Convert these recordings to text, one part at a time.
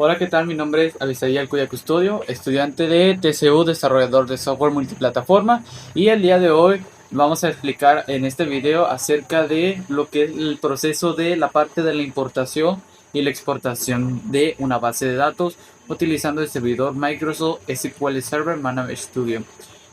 Hola, ¿qué tal? Mi nombre es Abisaí Cuya Custodio, estudiante de TCU, desarrollador de software multiplataforma, y el día de hoy vamos a explicar en este video acerca de lo que es el proceso de la parte de la importación y la exportación de una base de datos utilizando el servidor Microsoft SQL Server Management Studio.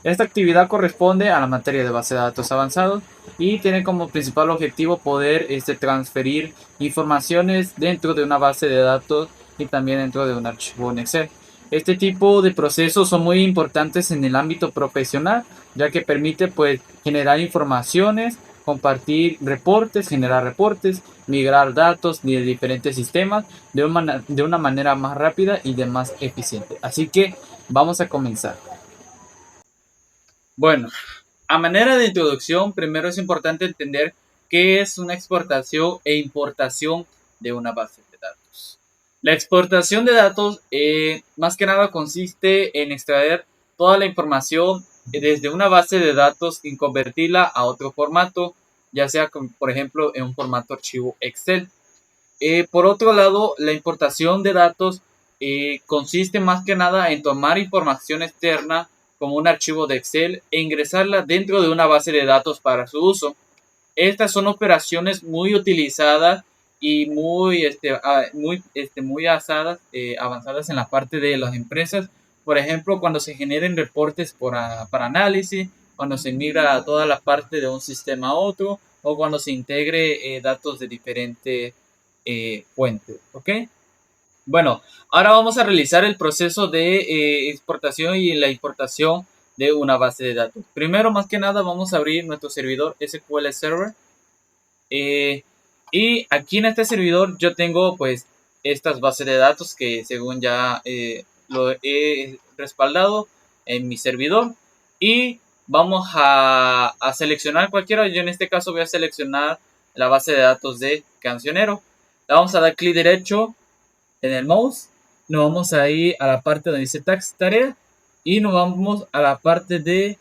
Esta actividad corresponde a la materia de base de datos avanzados y tiene como principal objetivo poder transferir informaciones dentro de una base de datos y también dentro de un archivo en Excel. Este tipo de procesos son muy importantes en el ámbito profesional, ya que permite pues generar informaciones, compartir reportes, generar reportes, migrar datos de diferentes sistemas de una manera más rápida y de más eficiente. Así que vamos a comenzar. Bueno, a manera de introducción, primero es importante entender qué es una exportación e importación de una base de datos. La exportación de datos más que nada consiste en extraer toda la información desde una base de datos y convertirla a otro formato, ya sea por ejemplo en un formato archivo Excel. Por otro lado, la importación de datos consiste más que nada en tomar información externa como un archivo de Excel e ingresarla dentro de una base de datos para su uso. Estas son operaciones muy utilizadas y muy avanzadas en la parte de las empresas. Por ejemplo, cuando se generen reportes para análisis, cuando se migra a toda la parte de un sistema a otro, o cuando se integre datos de diferentes fuentes. ¿Ok? Bueno, ahora vamos a realizar el proceso de exportación y la importación de una base de datos. Primero, más que nada, vamos a abrir nuestro servidor SQL Server. Y aquí en este servidor yo tengo pues estas bases de datos que según ya lo he respaldado en mi servidor. Y vamos a seleccionar cualquiera. Yo en este caso voy a seleccionar la base de datos de Cancionero. Le vamos a dar clic derecho en el mouse, nos vamos a ir a la parte donde dice tags tarea y nos vamos a la parte de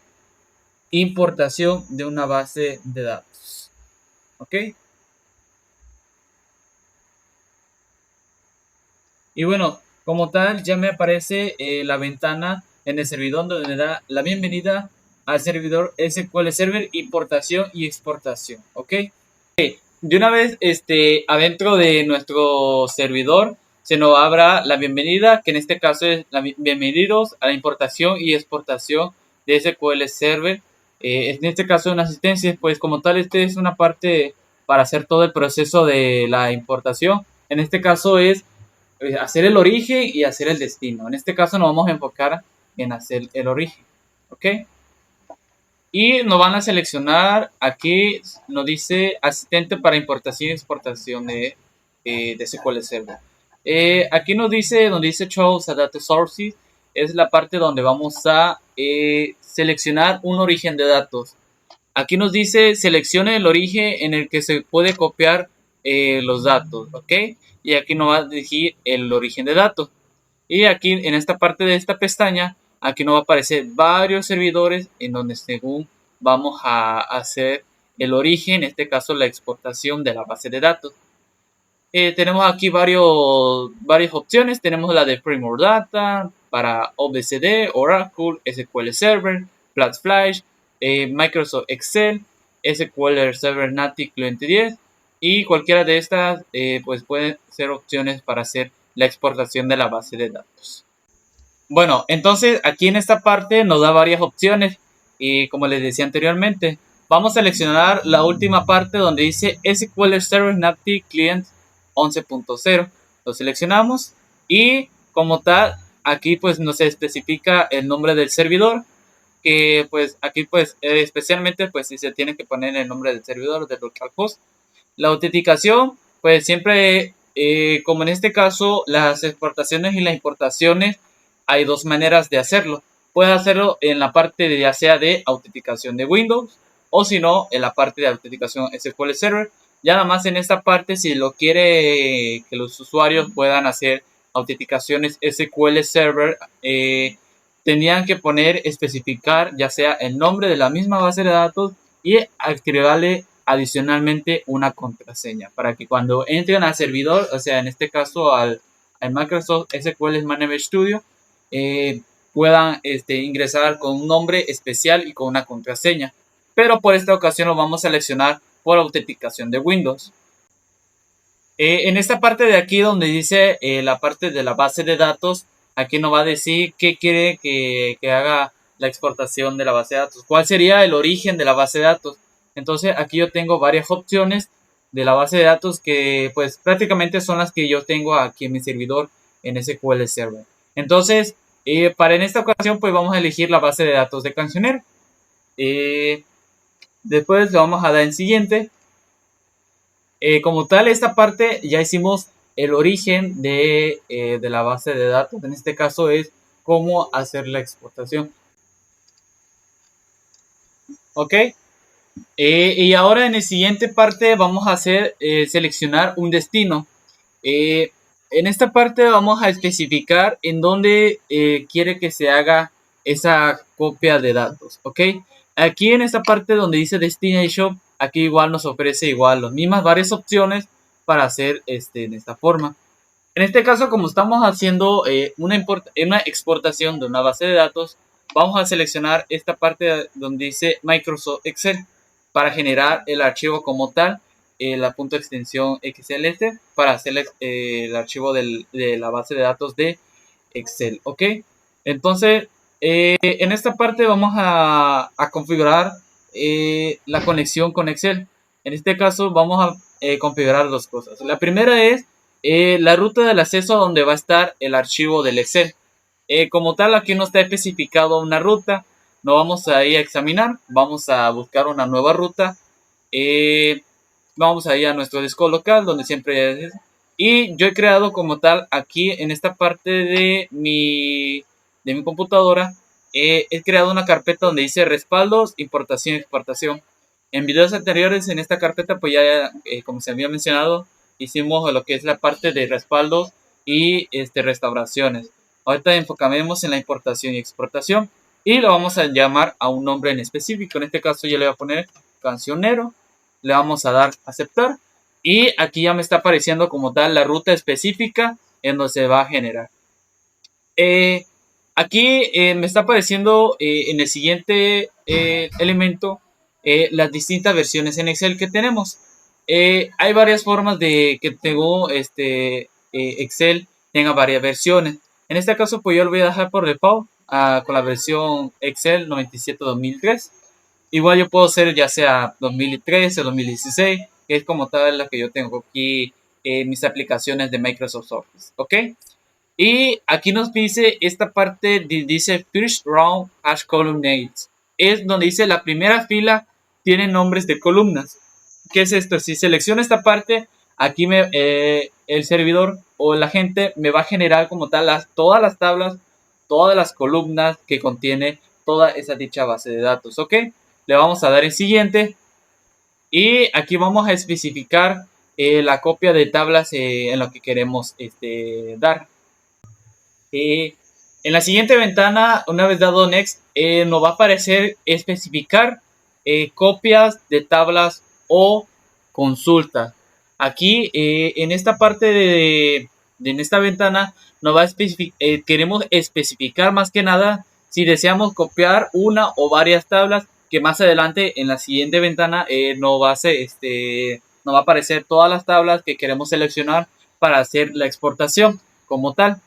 importación de una base de datos. ¿Ok? Y bueno, como tal ya me aparece la ventana en el servidor donde me da la bienvenida al servidor SQL Server, importación y exportación. ¿Ok? De una vez adentro de nuestro servidor se nos abra la bienvenida, que en este caso es bienvenidos a la importación y exportación de SQL Server. En este caso una asistencia, pues como tal es una parte para hacer todo el proceso de la importación. En este caso es hacer el origen y hacer el destino. En este caso nos vamos a enfocar en hacer el origen. ¿Ok? Y nos van a seleccionar, aquí nos dice asistente para importación y exportación de SQL Server. Aquí nos dice, donde dice Choose a Data Sources, es la parte donde vamos a seleccionar un origen de datos. Aquí nos dice seleccione el origen en el que se puede copiar los datos, ¿ok? Y aquí nos va a decir el origen de datos. Y aquí en esta parte de esta pestaña, aquí nos va a aparecer varios servidores en donde según vamos a hacer el origen, en este caso la exportación de la base de datos. Tenemos aquí varias opciones. Tenemos la de Primor Data, para OBCD, Oracle, SQL Server, Flash, Microsoft Excel, SQL Server Native Client 10 y cualquiera de estas pues pueden ser opciones para hacer la exportación de la base de datos. Bueno, entonces aquí en esta parte nos da varias opciones y como les decía anteriormente, vamos a seleccionar la última parte donde dice SQL Server Native Client 11.0. Lo seleccionamos y como tal, aquí pues nos especifica el nombre del servidor, que pues aquí pues especialmente pues si se tiene que poner el nombre del servidor de localhost. La autenticación pues siempre como en este caso las exportaciones y las importaciones hay dos maneras de hacerlo. Puedes hacerlo en la parte de, ya sea de autenticación de Windows o si no en la parte de autenticación SQL Server. Ya nada más en esta parte, si lo quiere que los usuarios puedan hacer autenticaciones SQL Server, tendrían que especificar ya sea el nombre de la misma base de datos y activarle adicionalmente una contraseña para que cuando entren al servidor, o sea, en este caso al en Microsoft SQL Management Studio puedan ingresar con un nombre especial y con una contraseña. Pero por esta ocasión lo vamos a seleccionar por autenticación de Windows. En esta parte de aquí donde dice la parte de la base de datos, aquí nos va a decir qué quiere que haga la exportación de la base de datos. ¿Cuál sería el origen de la base de datos? Entonces aquí yo tengo varias opciones de la base de datos que pues prácticamente son las que yo tengo aquí en mi servidor en SQL Server. Entonces para en esta ocasión pues vamos a elegir la base de datos de Cancionero. Después le vamos a dar en siguiente. Como tal, esta parte ya hicimos el origen de la base de datos. En este caso es cómo hacer la exportación. Ok. Y ahora en la siguiente parte vamos a hacer seleccionar un destino. En esta parte vamos a especificar en dónde quiere que se haga esa copia de datos. Ok. Aquí en esta parte donde dice Destination, aquí igual nos ofrece igual las mismas varias opciones para hacer en esta forma. En este caso, como estamos haciendo una exportación de una base de datos, vamos a seleccionar esta parte donde dice Microsoft Excel para generar el archivo como tal, la punto extensión XLS para hacer el archivo de la base de datos de Excel. Ok, entonces en esta parte vamos a configurar la conexión con Excel. En este caso vamos a configurar dos cosas. La primera es la ruta del acceso a donde va a estar el archivo del Excel. Como tal, aquí no está especificado una ruta. No vamos a ir a examinar. Vamos a buscar una nueva ruta. Vamos a ir a nuestro disco local, donde siempre es. Y yo he creado como tal aquí en esta parte de mi computadora. He creado una carpeta donde dice respaldos, importación y exportación. En videos anteriores en esta carpeta, pues ya, como se había mencionado, hicimos lo que es la parte de respaldos y restauraciones. Ahorita enfocaremos en la importación y exportación y lo vamos a llamar a un nombre en específico. En este caso yo le voy a poner Cancionero, le vamos a dar aceptar y aquí ya me está apareciendo como tal la ruta específica en donde se va a generar. Aquí me está apareciendo en el siguiente elemento las distintas versiones en Excel que tenemos. Hay varias formas de que tengo Excel tenga varias versiones. En este caso, pues yo lo voy a dejar por default con la versión Excel 97-2003. Igual yo puedo hacer ya sea 2013 o 2016, que es como tal la que yo tengo aquí en mis aplicaciones de Microsoft Office. ¿Ok? Y aquí nos dice esta parte, dice First Round Hash Columnates. Es donde dice la primera fila tiene nombres de columnas. ¿Qué es esto? Si selecciono esta parte, aquí el servidor o la gente me va a generar como tal todas las tablas, todas las columnas que contiene toda esa dicha base de datos. ¿Ok? Le vamos a dar en siguiente. Y aquí vamos a especificar la copia de tablas en lo que queremos dar. En la siguiente ventana, una vez dado Next, nos va a aparecer especificar copias de tablas o consultas. Aquí, en esta parte en esta ventana, nos va a queremos especificar más que nada si deseamos copiar una o varias tablas, que más adelante en la siguiente ventana nos va a aparecer todas las tablas que queremos seleccionar para hacer la exportación como tal.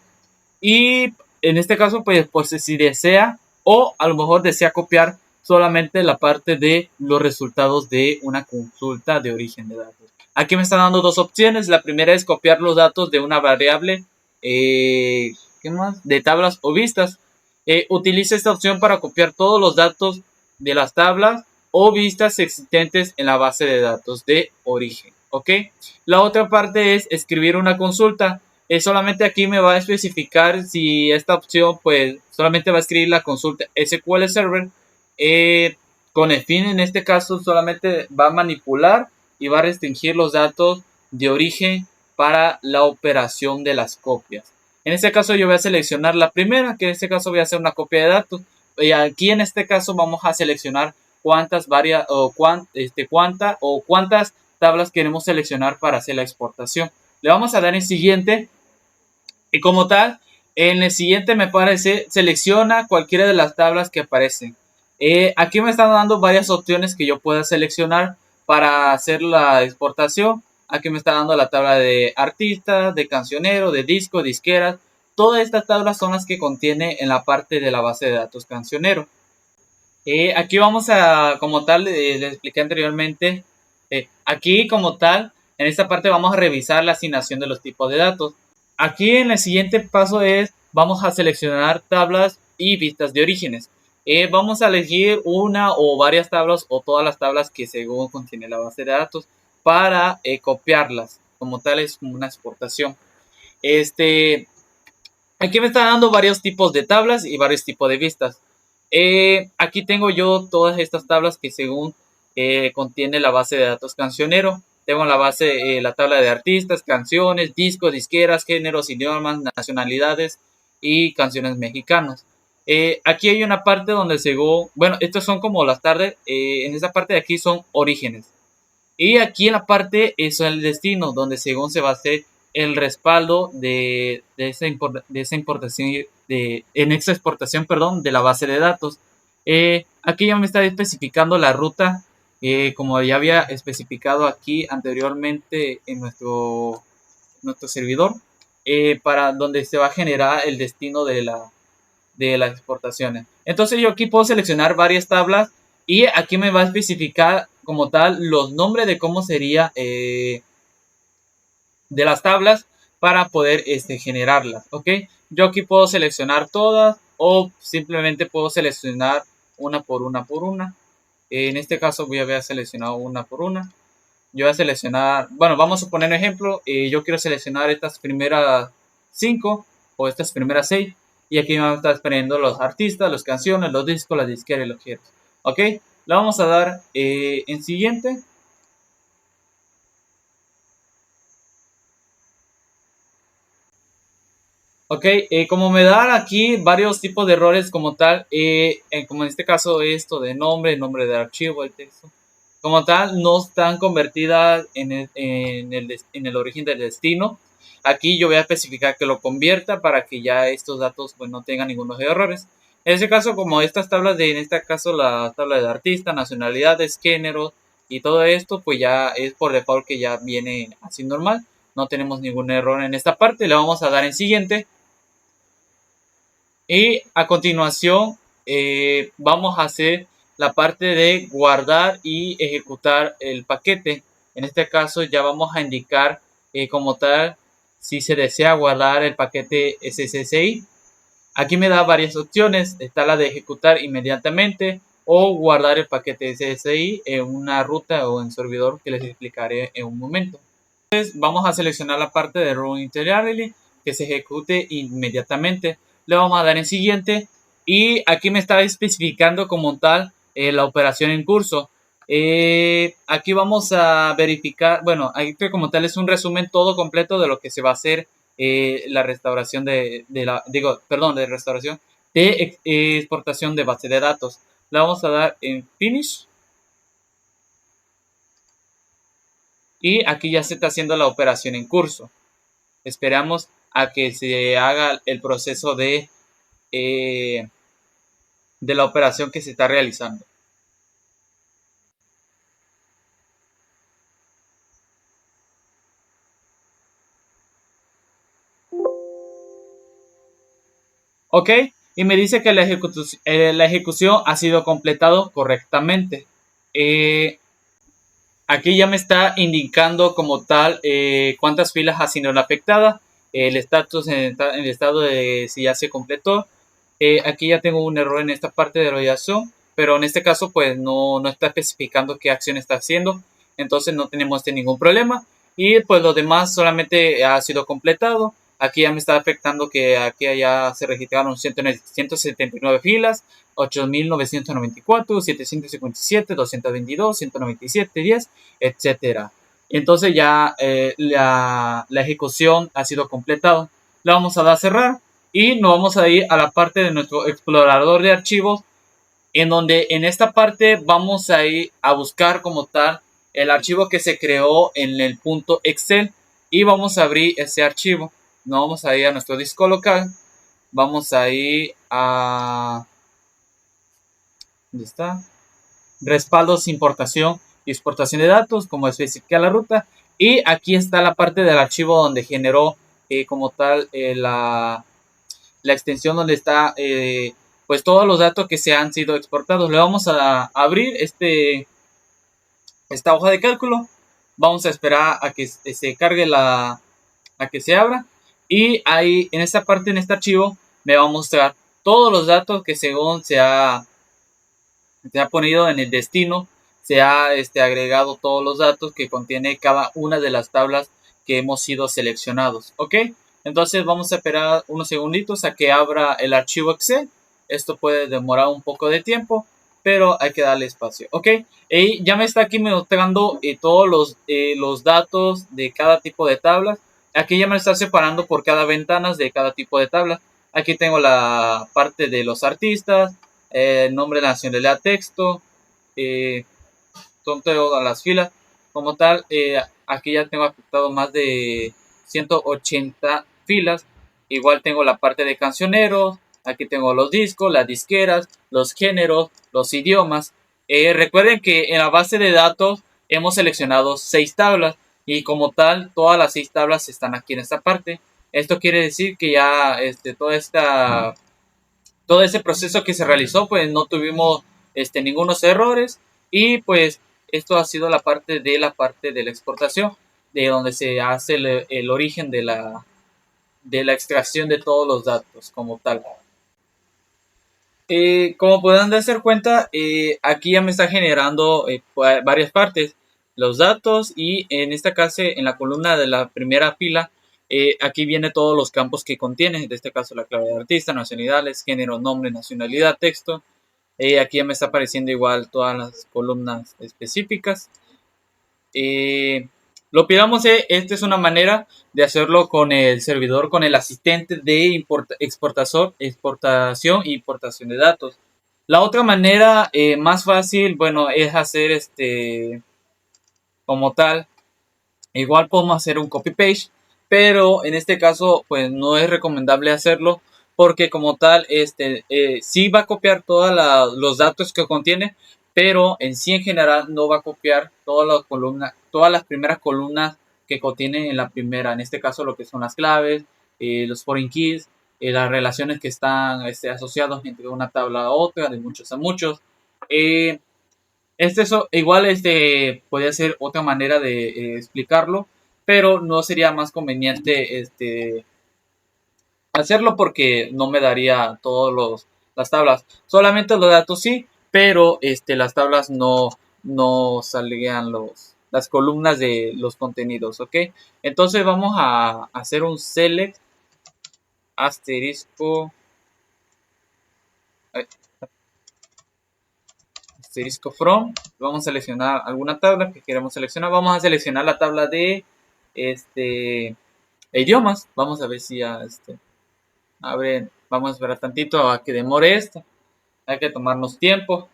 Y en este caso, pues si desea o a lo mejor desea copiar solamente la parte de los resultados de una consulta de origen de datos. Aquí me están dando dos opciones. La primera es copiar los datos de una variable ¿qué más? De tablas o vistas. Utiliza esta opción para copiar todos los datos de las tablas o vistas existentes en la base de datos de origen. ¿Ok? La otra parte es escribir una consulta. Solamente aquí me va a especificar si esta opción pues solamente va a escribir la consulta SQL Server con el fin en este caso solamente va a manipular y va a restringir los datos de origen para la operación de las copias. En este caso yo voy a seleccionar la primera, que en este caso voy a hacer una copia de datos. Y aquí en este caso vamos a seleccionar cuántas cuántas tablas queremos seleccionar para hacer la exportación. Le vamos a dar en siguiente Y como tal, en el siguiente me parece, selecciona cualquiera de las tablas que aparecen. Aquí me están dando varias opciones que yo pueda seleccionar para hacer la exportación. Aquí me está dando la tabla de artistas, de cancionero, de disco, disqueras. Todas estas tablas son las que contiene en la parte de la base de datos cancionero. Aquí vamos a, como tal, les expliqué anteriormente, aquí como tal, en esta parte vamos a revisar la asignación de los tipos de datos. Aquí en el siguiente paso vamos a seleccionar tablas y vistas de orígenes. Vamos a elegir una o varias tablas o todas las tablas que según contiene la base de datos para copiarlas. Como tal es como una exportación. Aquí me está dando varios tipos de tablas y varios tipos de vistas. Aquí tengo yo todas estas tablas que según contiene la base de datos cancionero. Tengo la base, la tabla de artistas, canciones, discos, disqueras, géneros, idiomas, nacionalidades y canciones mexicanas. Aquí hay una parte donde según, bueno, estos son como las tardes, en esta parte de aquí son orígenes. Y aquí en la parte es el destino, donde según se va a hacer el respaldo de esa importación, en esta exportación, perdón, de la base de datos. Aquí ya me está especificando la ruta, como ya había especificado aquí anteriormente en nuestro servidor, para donde se va a generar el destino de las exportaciones. Entonces yo aquí puedo seleccionar varias tablas y aquí me va a especificar como tal los nombres de cómo sería de las tablas para poder generarlas, ¿ok? Yo aquí puedo seleccionar todas o simplemente puedo seleccionar una por una por una. En este caso voy a haber seleccionado una por una. Yo voy a seleccionar, bueno, vamos a poner un ejemplo. Yo quiero seleccionar estas primeras 5 o estas primeras 6. Y aquí me van a estar poniendo los artistas, las canciones, los discos, las disqueras y los giros. ¿Ok? Le vamos a dar en siguiente. Ok, como me dan aquí varios tipos de errores como tal, como en este caso esto de nombre de archivo, el texto, como tal, no están convertidas en el origen del destino. Aquí yo voy a especificar que lo convierta para que ya estos datos pues, no tengan ninguno de errores. En este caso, como estas tablas en este caso la tabla de artista, nacionalidades, géneros y todo esto, pues ya es por default que ya viene así normal. No tenemos ningún error en esta parte. Le vamos a dar en siguiente. Y a continuación vamos a hacer la parte de guardar y ejecutar el paquete. En este caso ya vamos a indicar como tal si se desea guardar el paquete SSCI. Aquí me da varias opciones. Está la de ejecutar inmediatamente o guardar el paquete SSI en una ruta o en servidor que les explicaré en un momento. Entonces vamos a seleccionar la parte de Run Integrally que se ejecute inmediatamente. Le vamos a dar en siguiente y aquí me está especificando como tal la operación en curso. Aquí vamos a verificar, bueno, aquí como tal es un resumen todo completo de lo que se va a hacer la restauración de restauración de exportación de base de datos. Le vamos a dar en Finish. Y aquí ya se está haciendo la operación en curso. Esperamos a que se haga el proceso de la operación que se está realizando. Ok, y me dice que la ejecución ha sido completado correctamente. Aquí ya me está indicando como tal cuántas filas ha sido afectada, el estatus en el estado de si ya se completó. Aquí ya tengo un error en esta parte de validación, pero en este caso pues no está especificando qué acción está haciendo, entonces no tenemos ningún problema. Y pues lo demás solamente ha sido completado. Aquí ya me está afectando que aquí ya se registraron 179 filas, 8.994, 757, 222, 197, 10, etcétera. Entonces ya la ejecución ha sido completada. Le vamos a dar a cerrar y nos vamos a ir a la parte de nuestro explorador de archivos, en donde en esta parte vamos a ir a buscar como tal el archivo que se creó en el punto Excel y vamos a abrir ese archivo. no vamos a ir a nuestro disco local, vamos a ir a, ¿dónde está? Respaldos, importación y exportación de datos, como especifica la ruta. Y aquí está la parte del archivo donde generó como tal la extensión donde está pues todos los datos que se han sido exportados. Le vamos a abrir esta hoja de cálculo. Vamos a esperar a que se cargue a que se abra. Y ahí en esta parte, en este archivo, me va a mostrar todos los datos que según se ha ponido en el destino, se ha agregado todos los datos que contiene cada una de las tablas que hemos sido seleccionados. ¿Ok? Entonces vamos a esperar unos segunditos a que abra el archivo Excel. Esto puede demorar un poco de tiempo, pero hay que darle espacio. ¿Ok? Y ya me está aquí mostrando todos los datos de cada tipo de tablas. Aquí ya me está separando por cada ventana de cada tipo de tabla. Aquí tengo la parte de los artistas, nombre de nacionalidad, texto, son todas las filas. Como tal, aquí ya tengo afectado más de 180 filas. Igual tengo la parte de cancioneros, aquí tengo los discos, las disqueras, los géneros, los idiomas. Recuerden que en la base de datos hemos seleccionado 6 tablas y como tal todas las 6 tablas están aquí en esta parte. Esto quiere decir que ya todo ese proceso que se realizó, pues no tuvimos ningunos errores y pues esto ha sido la parte de la exportación, de donde se hace el origen de la extracción de todos los datos como tal. Como pueden darse cuenta, aquí ya me está generando varias partes, los datos y en esta caso en la columna de la primera fila, aquí viene todos los campos que contiene, en este caso la clave de artista, nacionalidades, género, nombre, nacionalidad, texto. Aquí ya me está apareciendo igual todas las columnas específicas. Lo pidamos, esta es una manera de hacerlo con el servidor, con el asistente de exportación e importación de datos. La otra manera más fácil, bueno, es hacer como tal. Igual podemos hacer un copy paste, pero en este caso, pues no es recomendable hacerlo porque como tal, sí va a copiar todos los datos que contiene, pero en sí en general no va a copiar todas las columnas, todas las primeras columnas que contiene en la primera. En este caso, lo que son las claves, los foreign keys, las relaciones que están asociadas entre una tabla a otra, de muchos a muchos. Eh, igual podría ser otra manera de explicarlo, pero no sería más conveniente hacerlo porque no me daría todos las tablas. Solamente los datos sí, pero las tablas no saldrían las columnas de los contenidos, ¿ok? Entonces vamos a hacer un select asterisco asterisco from. Vamos a seleccionar alguna tabla que queremos seleccionar. Vamos a seleccionar la tabla de idiomas. Vamos a ver si ya abre. Vamos a esperar tantito a que demore esto. Hay que tomarnos tiempo.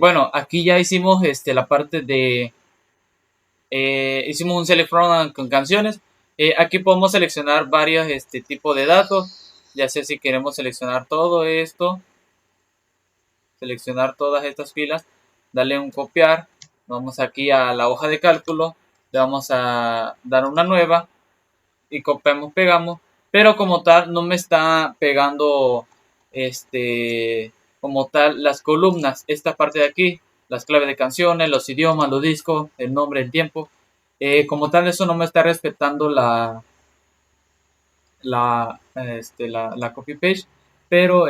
Bueno, aquí ya hicimos la parte de hicimos un select from con canciones. Aquí podemos seleccionar varios tipos de datos, ya sea si queremos seleccionar todo esto, seleccionar todas estas filas, darle un copiar, vamos aquí a la hoja de cálculo, le vamos a dar una nueva y copiamos, pegamos, pero como tal no me está pegando como tal las columnas, esta parte de aquí, las claves de canciones, los idiomas, los discos, el nombre, el tiempo. Como tal eso no me está respetando la copy page, pero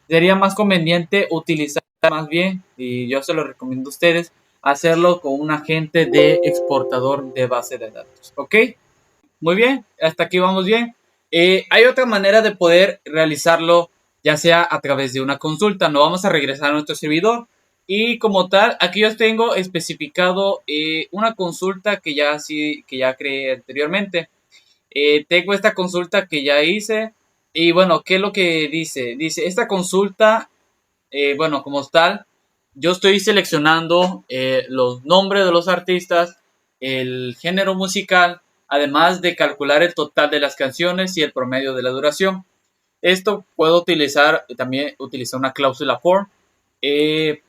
sería más conveniente utilizar más bien, y yo se lo recomiendo a ustedes, hacerlo con un agente de exportador de base de datos. ¿Ok? Muy bien, hasta aquí vamos bien. Hay otra manera de poder realizarlo, ya sea a través de una consulta. Nos vamos a regresar a nuestro servidor y como tal, aquí yo tengo especificado una consulta que ya sí, que ya creé anteriormente. Tengo esta consulta que ya hice y bueno, ¿qué es lo que dice? Dice, esta consulta, bueno, como tal, yo estoy seleccionando los nombres de los artistas, el género musical, además de calcular el total de las canciones y el promedio de la duración. Esto puedo utilizar, también utilizar una cláusula for. Eh,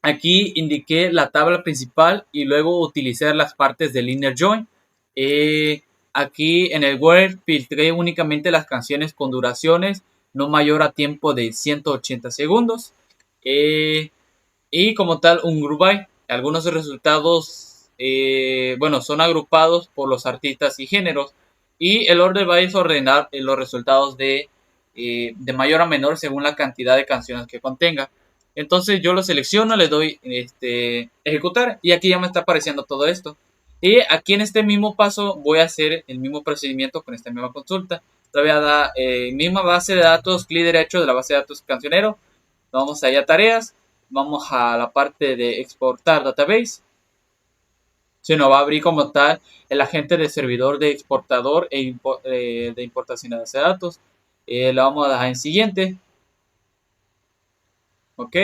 Aquí indiqué la tabla principal y luego utilicé las partes del inner join. Eh, Aquí en el where filtré únicamente las canciones con duraciones no mayor a tiempo de 180 segundos. Eh, y como tal, un group by. Algunos resultados, bueno, son agrupados por los artistas y géneros. Y el order by es ordenar los resultados de mayor a menor según la cantidad de canciones que contenga. Entonces yo lo selecciono, le doy ejecutar y aquí ya me está apareciendo todo esto. Y aquí en este mismo paso voy a hacer el mismo procedimiento con esta misma consulta. Le voy a dar misma base de datos, clic derecho de la base de datos cancionero. Vamos allá a tareas, vamos a la parte de exportar database. Se nos va a abrir como tal el agente de servidor de exportador de importación de base de datos. Le vamos a dejar en siguiente. Ok.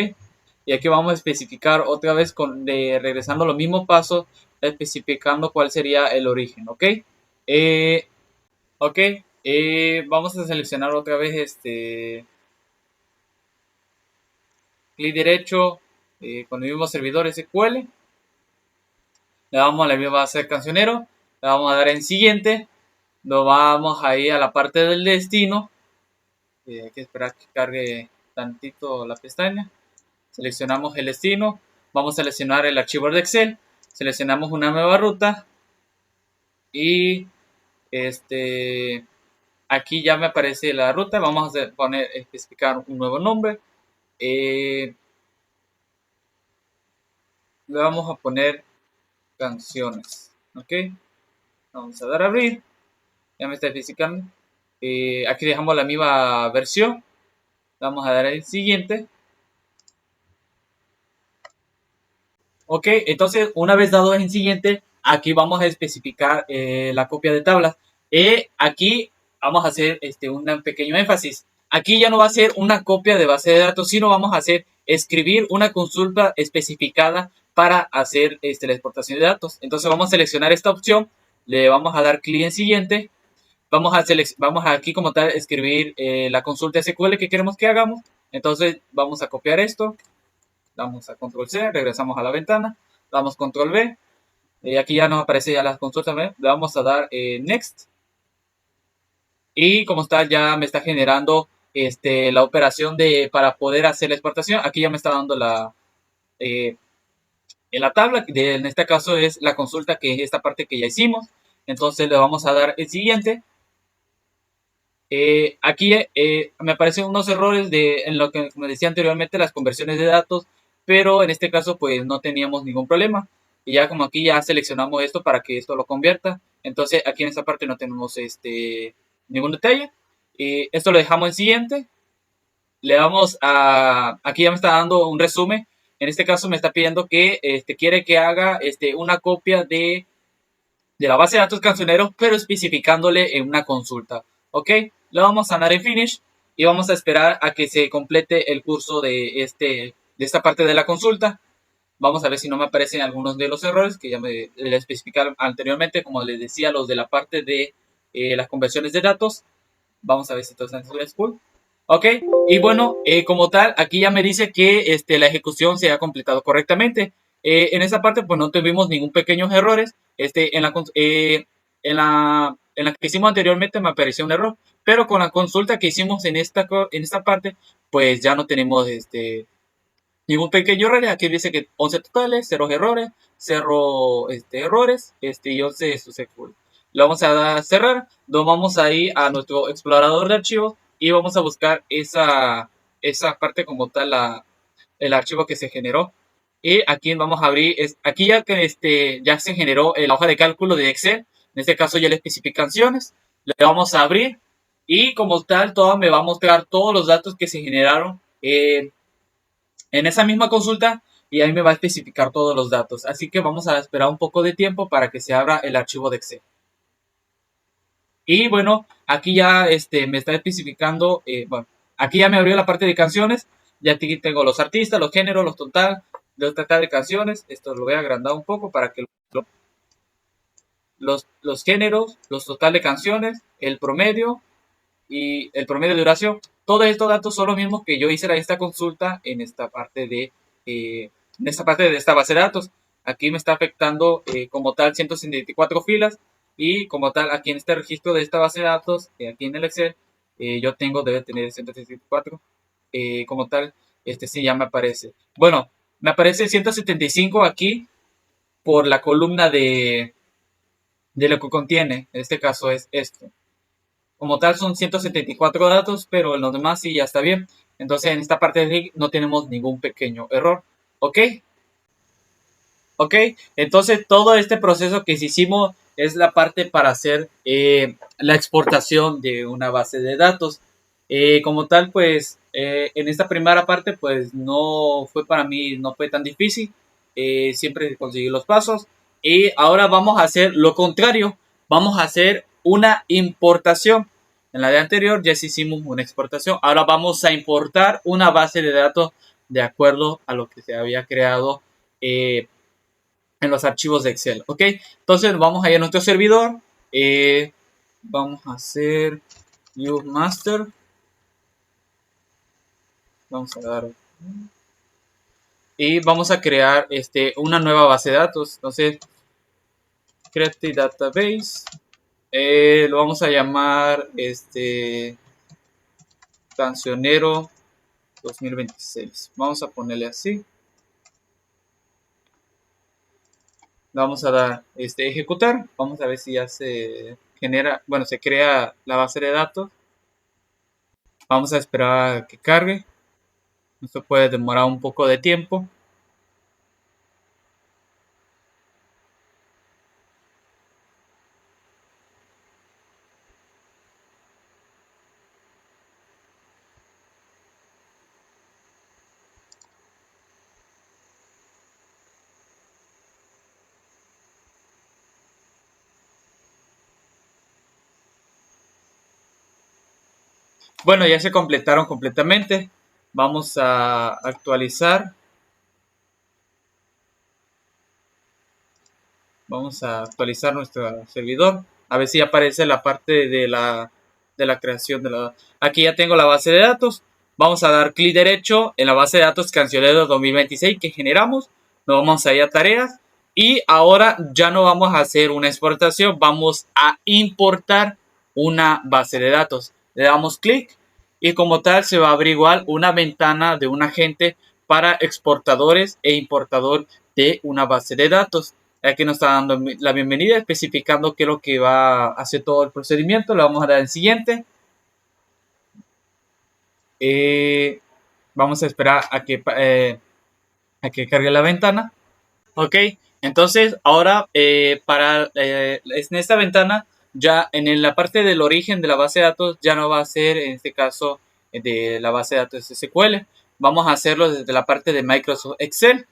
Y aquí vamos a especificar otra vez regresando a los mismos pasos, especificando cuál sería el origen. Ok. Eh, ok. Vamos a seleccionar otra vez clic derecho con el mismo servidor SQL. Le damos a la misma base de cancionero. Le vamos a dar en siguiente. Nos vamos ahí a la parte del destino. Hay que esperar que cargue tantito la pestaña. Seleccionamos el destino. Vamos a seleccionar el archivo de Excel. Seleccionamos una nueva ruta. Y aquí ya me aparece la ruta. Vamos a especificar un nuevo nombre. Le vamos a poner canciones. Ok. Vamos a dar a abrir. Ya me está especificando. Aquí dejamos la misma versión. Vamos a dar el siguiente. Ok, entonces una vez dado en siguiente, aquí vamos a especificar la copia de tablas. Aquí vamos a hacer un pequeño énfasis. Aquí ya no va a ser una copia de base de datos, sino vamos a hacer escribir una consulta especificada para hacer la exportación de datos. Entonces vamos a seleccionar esta opción, le vamos a dar clic en siguiente. Vamos a aquí como tal escribir la consulta SQL que queremos que hagamos. Entonces vamos a copiar esto. Damos a control C, regresamos a la ventana. Damos control V. Aquí ya nos aparece ya las consultas. Le vamos a dar next. Y como está, ya me está generando la operación para poder hacer la exportación. Aquí ya me está dando en la tabla. En este caso es la consulta, que es esta parte que ya hicimos. Entonces le vamos a dar el siguiente. Aquí me aparecen unos errores en lo que, como decía anteriormente, las conversiones de datos, pero en este caso pues no teníamos ningún problema. Y ya como aquí ya seleccionamos esto para que esto lo convierta, entonces aquí en esta parte no tenemos ningún detalle. Esto lo dejamos en siguiente. Le damos aquí ya me está dando un resumen. En este caso me está pidiendo que quiere que haga una copia de la base de datos cancioneros, pero especificándole en una consulta. Ok, le vamos a dar en finish y vamos a esperar a que se complete el curso de esta parte de la consulta. Vamos a ver si no me aparecen algunos de los errores que ya me especificaron anteriormente, como les decía, los de la parte de las conversiones de datos. Vamos a ver si todo está en full. Ok, y bueno, como tal, aquí ya me dice que la ejecución se ha completado correctamente. En esa parte, pues no tuvimos ningún pequeños errores. En la que hicimos anteriormente me apareció un error, pero con la consulta que hicimos en esta parte, pues ya no tenemos ningún pequeño error. Aquí dice que 11 totales, 0 errores, 0 errores y 11 successful. Lo vamos a dar a cerrar, nos vamos a ir a nuestro explorador de archivos y vamos a buscar esa parte como tal, el archivo que se generó. Y aquí vamos a abrir, aquí ya que ya se generó la hoja de cálculo de Excel. En este caso ya le especifiqué canciones. Le vamos a abrir y como tal, todo me va a mostrar todos los datos que se generaron en esa misma consulta y ahí me va a especificar todos los datos. Así que vamos a esperar un poco de tiempo para que se abra el archivo de Excel. Y bueno, aquí ya me está especificando, bueno, aquí ya me abrió la parte de canciones. Ya aquí tengo los artistas, los géneros, los total de canciones. Esto lo voy a agrandar un poco para que los géneros, los total de canciones, el promedio y el promedio de duración. Todos estos datos son los mismos que yo hice esta consulta en esta parte de esta base de datos. Aquí me está afectando como tal 164 filas y como tal aquí en este registro de esta base de datos, aquí en el Excel, yo debe tener 164. Como tal, sí ya me aparece. Bueno, me aparece 175 aquí por la columna de lo que contiene. En este caso es esto. Como tal son 174 datos, pero en los demás sí ya está bien. Entonces en esta parte de no tenemos ningún pequeño error. ¿Ok? ¿Ok? Entonces todo este proceso que hicimos es la parte para hacer la exportación de una base de datos. Como tal, pues en esta primera parte pues no fue para mí, no fue tan difícil. Siempre conseguí los pasos. Y ahora vamos a hacer lo contrario. Vamos a hacer una importación. En la de anterior ya hicimos una exportación. Ahora vamos a importar una base de datos de acuerdo a lo que se había creado en los archivos de Excel. ¿Ok? Entonces vamos a ir a nuestro servidor. Vamos a hacer Use Master. Vamos a dar. Y vamos a crear una nueva base de datos. Entonces, Create Database. Lo vamos a llamar Cancionero 2026. Vamos a ponerle así. Vamos a dar ejecutar. Vamos a ver si ya se genera, bueno, se crea la base de datos. Vamos a esperar a que cargue. Esto puede demorar un poco de tiempo. Bueno, ya se completaron completamente. Vamos a actualizar. Vamos a actualizar nuestro servidor. A ver si aparece la parte de la creación de la... Aquí ya tengo la base de datos. Vamos a dar clic derecho en la base de datos Cancionero 2026 que generamos. Nos vamos a ir a tareas. Y ahora ya no vamos a hacer una exportación. Vamos a importar una base de datos. Le damos clic y como tal se va a abrir igual una ventana de un agente para exportadores e importador de una base de datos. Aquí nos está dando la bienvenida, especificando qué es lo que va a hacer todo el procedimiento. Le vamos a dar el siguiente. Vamos a esperar a que cargue la ventana. Ok, entonces ahora en esta ventana, ya en la parte del origen de la base de datos, ya no va a ser en este caso de la base de datos SQL. Vamos a hacerlo desde la parte de Microsoft Excel.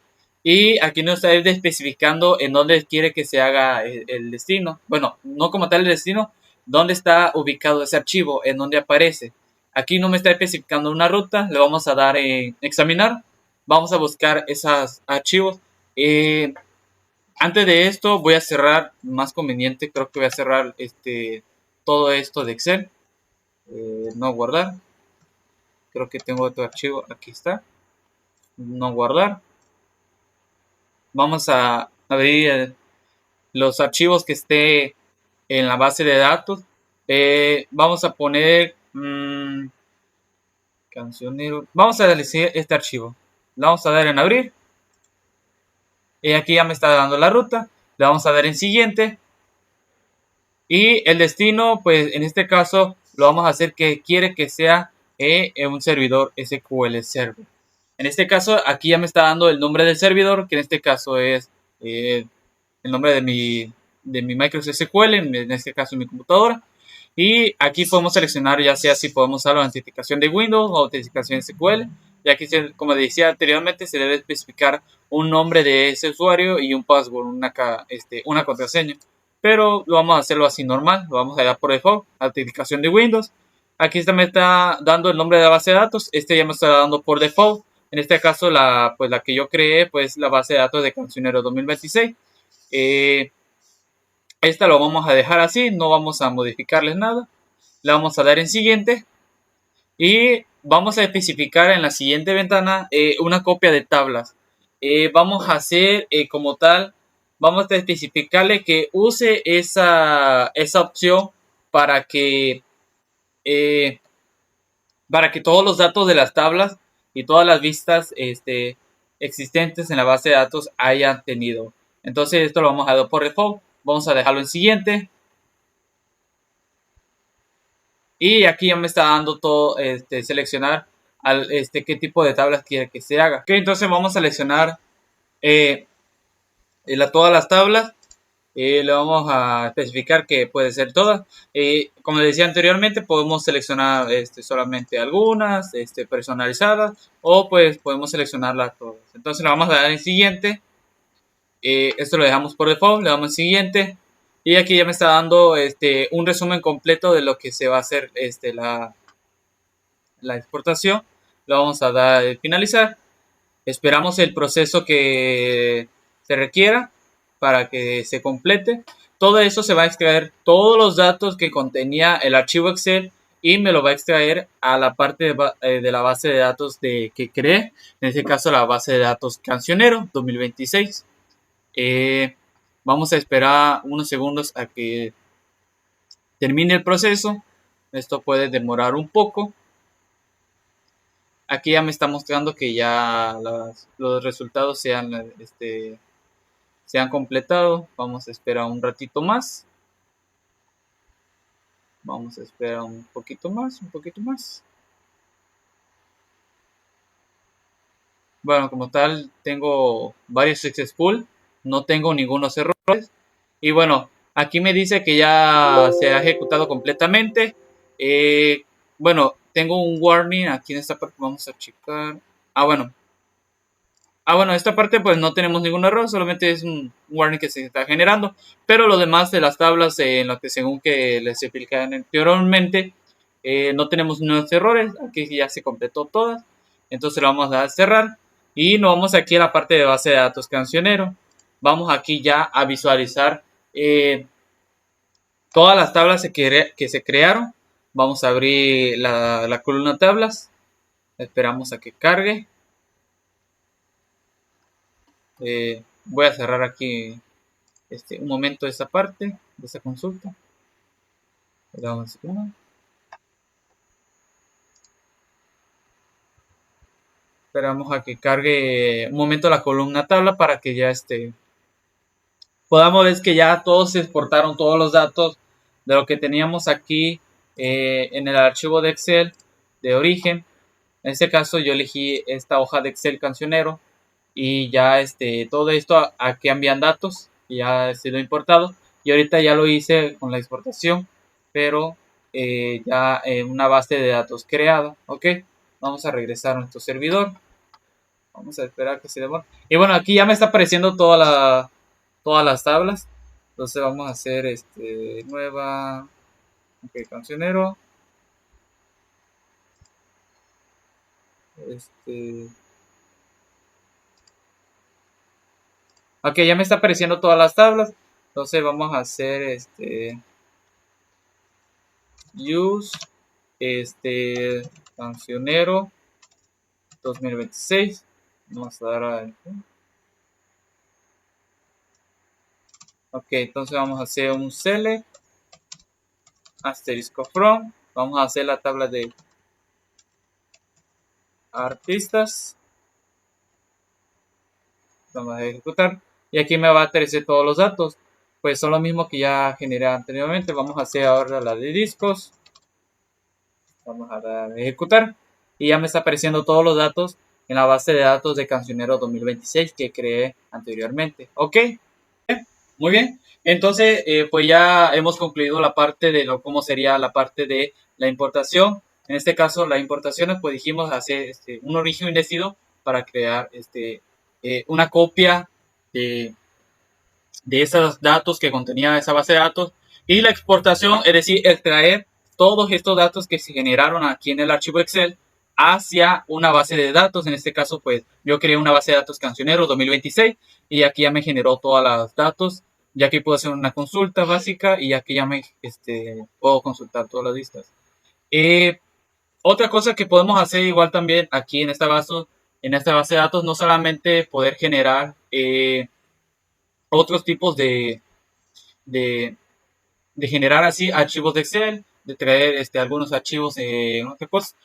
Y aquí nos está especificando en dónde quiere que se haga el destino. Bueno, no como tal el destino, dónde está ubicado ese archivo, en dónde aparece. Aquí no me está especificando una ruta, le vamos a dar en examinar. Vamos a buscar esos archivos. Antes de esto voy a cerrar, más conveniente, creo que voy a cerrar todo esto de Excel. No guardar. Creo que tengo otro archivo, aquí está. No guardar. Vamos a abrir los archivos que esté en la base de datos. Vamos a poner cancionero. Vamos a decir este archivo. Le vamos a dar en abrir. Y aquí ya me está dando la ruta. Le vamos a dar en siguiente. Y el destino, pues en este caso lo vamos a hacer que quiere que sea un servidor SQL Server. En este caso, aquí ya me está dando el nombre del servidor, que en este caso es el nombre de mi Microsoft SQL, en este caso en mi computadora. Y aquí podemos seleccionar ya sea si podemos usar la autenticación de Windows o autenticación SQL. Y aquí, como decía anteriormente, se debe especificar un nombre de ese usuario y un password, una contraseña. Pero lo vamos a hacerlo así normal, lo vamos a dar por default, autenticación de Windows. Aquí me está dando el nombre de la base de datos, ya me está dando por default. En este caso, la que yo creé, pues la base de datos de Cancionero 2026. Esta lo vamos a dejar así, no vamos a modificarles nada. Le vamos a dar en siguiente y vamos a especificar en la siguiente ventana una copia de tablas. Vamos a hacer como tal, vamos a especificarle que use esa opción para que todos los datos de las tablas y todas las vistas existentes en la base de datos hayan tenido. Entonces esto lo vamos a dar por default. Vamos a dejarlo en siguiente. Y aquí ya me está dando todo, seleccionar qué tipo de tablas quiere que se haga. Ok, entonces vamos a seleccionar todas las tablas. Le vamos a especificar que puede ser todas. Como decía anteriormente, podemos seleccionar solamente algunas, personalizadas, o pues podemos seleccionarlas todas. Entonces le vamos a dar en siguiente. Esto lo dejamos por default, le damos en siguiente. Y aquí ya me está dando un resumen completo de lo que se va a hacer la exportación. Lo vamos a dar a finalizar. Esperamos el proceso que se requiera para que se complete. Todo eso se va a extraer todos los datos que contenía el archivo Excel y me lo va a extraer a la parte de la base de datos que creé. En este caso la base de datos Cancionero 2026. Vamos a esperar unos segundos a que termine el proceso. Esto puede demorar un poco. Aquí ya me está mostrando que ya los resultados se han completado. Vamos a esperar un ratito más. Vamos a esperar un poquito más. Bueno, como tal, tengo varios successful. No tengo ningunos errores. Y bueno, aquí me dice que ya se ha ejecutado completamente. Bueno, tengo un warning aquí en esta parte. Vamos a checar. Bueno, esta parte pues no tenemos ningún error, solamente es un warning que se está generando. Pero lo demás de las tablas, en lo que según que les expliqué anteriormente, no tenemos nuevos errores. Aquí ya se completó todas. Entonces lo vamos a cerrar. Y nos vamos aquí a la parte de base de datos Cancionero. Vamos aquí ya a visualizar todas las tablas que se crearon. Vamos a abrir la columna tablas. Esperamos a que cargue. Voy a cerrar aquí un momento esta parte de esta consulta. Le damos uno. Esperamos a que cargue un momento la columna tabla para que ya podamos ver que ya todos se exportaron todos los datos de lo que teníamos aquí en el archivo de Excel de origen. En este caso yo elegí esta hoja de Excel Cancionero y ya todo esto aquí envían datos y ya ha sido importado y ahorita ya lo hice con la exportación, pero ya en una base de datos creada. Ok, vamos a regresar a nuestro servidor. Vamos a esperar que se demore. Y bueno, aquí ya me está apareciendo todas las tablas. Entonces vamos a hacer nueva. Ok, Cancionero. Ok, ya me está apareciendo todas las tablas. Entonces vamos a hacer use Cancionero 2026. Vamos a dar a ok, entonces vamos a hacer un select asterisco from. Vamos a hacer la tabla de artistas. Vamos a ejecutar y aquí me va a aparecer todos los datos, pues son lo mismo que ya generé anteriormente. Vamos a hacer ahora la de discos. Vamos a dar a ejecutar y ya me está apareciendo todos los datos en la base de datos de Cancionero 2026 que creé anteriormente. Ok, muy bien. Entonces, pues ya hemos concluido la parte de cómo sería la parte de la importación. En este caso, la importación, pues dijimos hacer un origen indeciso para crear una copia de, de esos datos que contenía esa base de datos. Y la exportación, es decir, extraer todos estos datos que se generaron aquí en el archivo Excel hacia una base de datos. En este caso, pues yo creé una base de datos Cancionero 2026 y aquí ya me generó todos los datos. Ya aquí puedo hacer una consulta básica y aquí ya me puedo consultar todas las listas. Otra cosa que podemos hacer igual también aquí en esta base de datos, no solamente poder generar otros tipos de, de generar así archivos de Excel, de traer algunos archivos, otra cosa.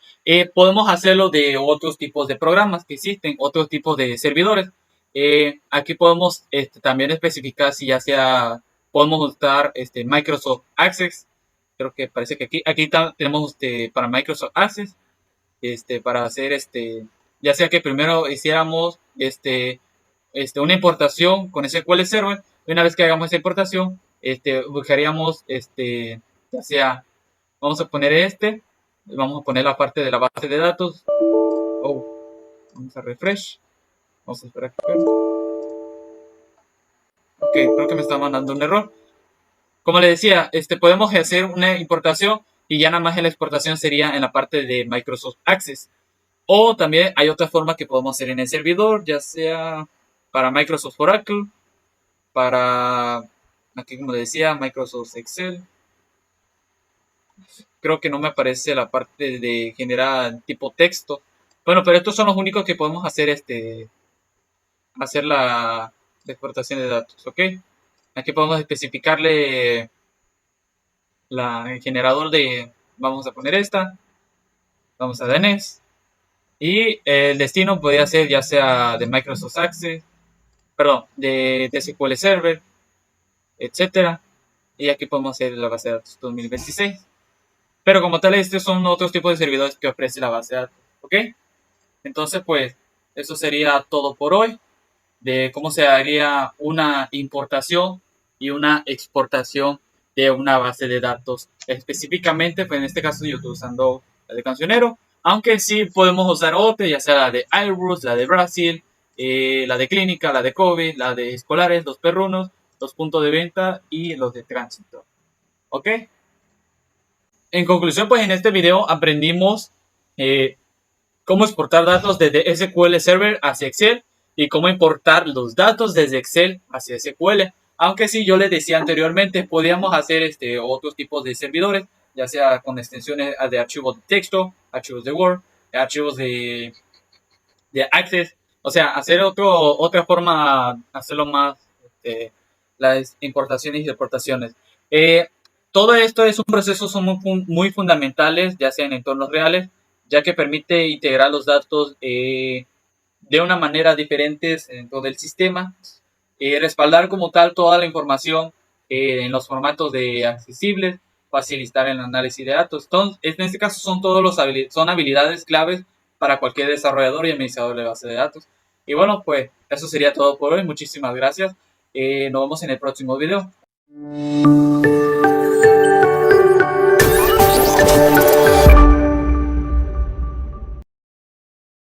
Podemos hacerlo de otros tipos de programas que existen, otros tipos de servidores. Aquí podemos también especificar si ya sea, podemos usar Microsoft Access. Creo que parece que aquí tenemos para Microsoft Access, para hacer ya sea que primero hiciéramos una importación con SQL Server. Y una vez que hagamos esa importación, buscaríamos, ya sea, vamos a poner vamos a poner la parte de la base de datos. Oh, vamos a refresh. Vamos a esperar que ok, creo que me está mandando un error. Como le decía, podemos hacer una importación y ya nada más en la exportación sería en la parte de Microsoft Access. O también hay otra forma que podemos hacer en el servidor, ya sea para Microsoft Oracle, para, aquí como le decía, Microsoft Excel. Creo que no me aparece la parte de generar tipo texto. Bueno, pero estos son los únicos que podemos hacer hacer la exportación de datos, ¿ok? Aquí podemos especificarle el generador vamos a poner vamos a DNS. Y el destino podría ser ya sea de Microsoft Access, perdón, de SQL Server, etcétera. Y aquí podemos hacer la base de datos 2026. Pero como tal, estos son otros tipos de servidores que ofrece la base de datos, ¿ok? Entonces, pues, eso sería todo por hoy, de cómo se haría una importación y una exportación de una base de datos. Específicamente, pues en este caso yo estoy usando la de Cancionero, aunque sí podemos usar otra, ya sea la de Airbrus, la de Brasil, la de Clínica, la de COVID, la de Escolares, los perrunos, los puntos de venta y los de tránsito, ¿ok? En conclusión, pues en este video aprendimos cómo exportar datos desde SQL Server hacia Excel y cómo importar los datos desde Excel hacia SQL. Aunque sí, yo les decía anteriormente, podíamos hacer otros tipos de servidores, ya sea con extensiones de archivos de texto, archivos de Word, archivos de Access. O sea, hacer otra forma, hacerlo más, las importaciones y exportaciones. Todo esto es un proceso son muy fundamentales, ya sea en entornos reales, ya que permite integrar los datos de una manera diferente en todo el sistema, respaldar como tal toda la información en los formatos de accesibles, facilitar el análisis de datos. Entonces, en este caso son habilidades claves para cualquier desarrollador y administrador de base de datos. Y bueno, pues eso sería todo por hoy. Muchísimas gracias. Nos vemos en el próximo video.